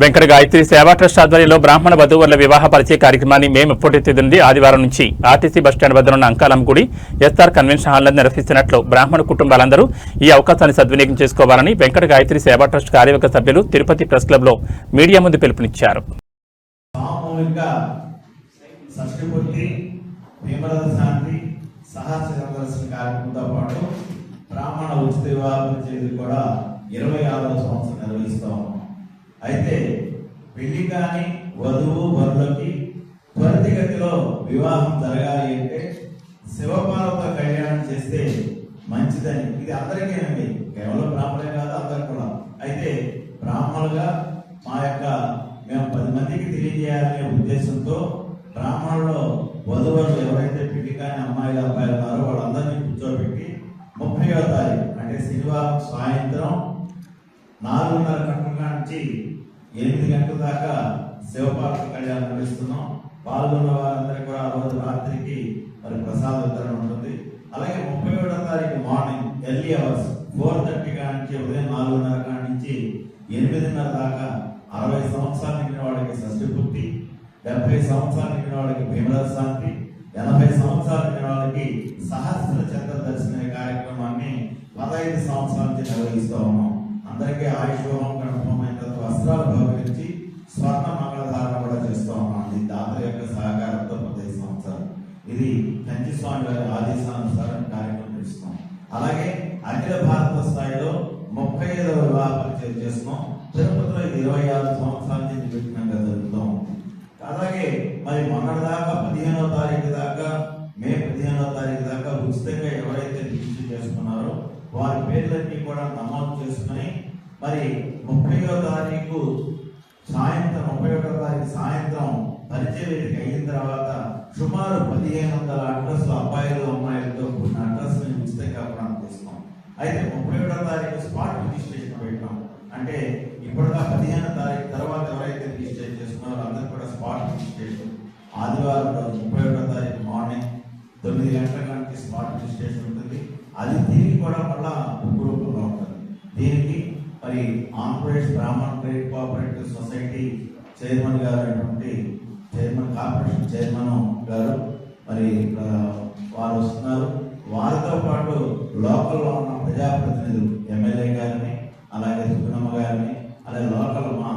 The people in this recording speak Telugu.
వెంకట గాయత్రి సేవా ట్రస్ట్ ఆధ్వర్యంలో బ్రాహ్మణ వధూవరుల వివాహ పరిచయ కార్యక్రమాన్ని మే 30 తేదీ నుండి ఆదివారం నుంచి ఆర్టీసీ బస్టాండ్ వద్ద ఉన్న అంకాలం గుడి ఎస్ఆర్ కన్వెన్షన్ హాల్లో నిర్వహిస్తున్నట్లు బ్రాహ్మణ కుటుంబాలందరూ ఈ అవకాశాన్ని సద్వినియోగం చేసుకోవాలని వెంకట గాయత్రి సేవా ట్రస్ట్ కార్యవర్గ సభ్యులు తిరుపతి ప్రెస్ క్లబ్ లో మీడియా ముందు పిలుపునిచ్చారు. బ్రాహ్మణ ఉచిత వివాహ పరిచయం కూడా 26వ సంవత్సరం నిర్వహిస్తాం. అయితే పెళ్లి కాని వధువు వరులకి త్వరితగతిలో వివాహం జరగాలి అంటే శివపార్వత కళ్యాణం చేస్తే మంచిదని ఇది అందరికీనండి, కేవలం బ్రాహ్మణే కాదు అందరికి కూడా. అయితే బ్రాహ్మణులుగా మేము 10 మందికి తెలియజేయాలనే ఉద్దేశంతో బ్రాహ్మణుల్లో వధువులు ఎవరైతే పెళ్లి కాని అమ్మాయిలు అబ్బాయిలు ఉన్నారో వాళ్ళందరినీ కూర్చోబెట్టి 30వ తారీఖు అంటే శనివారం సాయంత్రం 4:30 గంటల నుంచి 8 గంటల దాకా శివపార్వత కళ్యాణం నిర్వహిస్తున్నాం. పాల్గొన్న వారందరికీ కూడా ఆ రోజు రాత్రికి మరి ప్రసాద వితరణ ఉంటుంది. అలాగే 31వ తారీఖు మార్నింగ్ ఎర్లీ అవర్స్ 4:30 నుంచి ఉదయం 4:30 నుంచి 8:30 దాకా 60 సంవత్సరాలు నిండిన వాళ్ళకి షష్ఠి పూర్తి, 70 సంవత్సరాలు నిండిన వాళ్ళకి భీమరథ శాంతి, 80 సంవత్సరాలు నిండిన వాళ్ళకి సహస్ర చంద్ర దర్శన కార్యక్రమాన్ని 15 సంవత్సరాల నుంచి నిర్వహిస్తూ ఉన్నాం. అందరికీ ఆయుష్యోహం గణపమైన వస్త్రాలు బహుకరించి స్వర్ణ మంగళధారణ కూడా చేస్తూ ఉన్నాం. ఇది దాతల యొక్క సహకారంతో 15 సంవత్సరాలు. ఇది కంచి స్వామి వారి ఆదేశానుసారం కార్యక్రమం చేస్తున్నాం. అలాగే అఖిల భారత స్థాయిలో 35వ వివాహ పరిచయం చేస్తున్నాం. తిరుపతిలో 26 సంవత్సరాల నుంచి నిర్విఘ్నంగా జరుగుతాం. అలాగే మరి మొన్నటిదాకా 15వ తారీఖు దాకా మే 15వ తారీఖు దాకా ఉచితంగా ఎవరైతే రిజిస్టర్ చేసుకున్నారో వారి పేర్లన్నీ కూడా నమోదు చేసుకుని మరి 30వ తారీఖు సాయంత్రం పరిచయ వేదిక అయిన తర్వాత సుమారు 1500 అడ్రస్లు అబ్బాయిలు అమ్మాయిలతో కూడిన అడ్రస్ ఉచితంగా ప్రదానం చేస్తాం. అయితే 31వ తారీఖు స్పాట్ రిజిస్ట్రేషన్ పెట్టాం. అంటే ఇప్పటిగా 15వ తారీఖు తర్వాత ఎవరైతే రిజిస్టర్ చేసుకున్నారో అందరూ కూడా స్పాట్ రిజిస్ట్రేషన్ ఆదివారం రోజు 31వ తారీఖు మార్నింగ్ 9 గంటల నుంచి స్పాట్ రిజిస్ట్రేషన్ ఉంటుంది. అది తిరిగి కూడా మళ్ళా బుక్ రూపంలో ఉంటుంది. దీనికి మరి ఆంధ్రప్రదేశ్ బ్రాహ్మణ క్రెడిట్ కోఆపరేటివ్ సొసైటీ చైర్మన్ గారు అయినటువంటి కార్పొరేషన్ చైర్మన్ గారు మరి వారు వస్తున్నారు. వారితో పాటు లోకల్లో ఉన్న ప్రజాప్రతినిధులు ఎమ్మెల్యే గారిని, అలాగే సుబ్బనమ్మ గారిని, అలాగే లోకల్ మా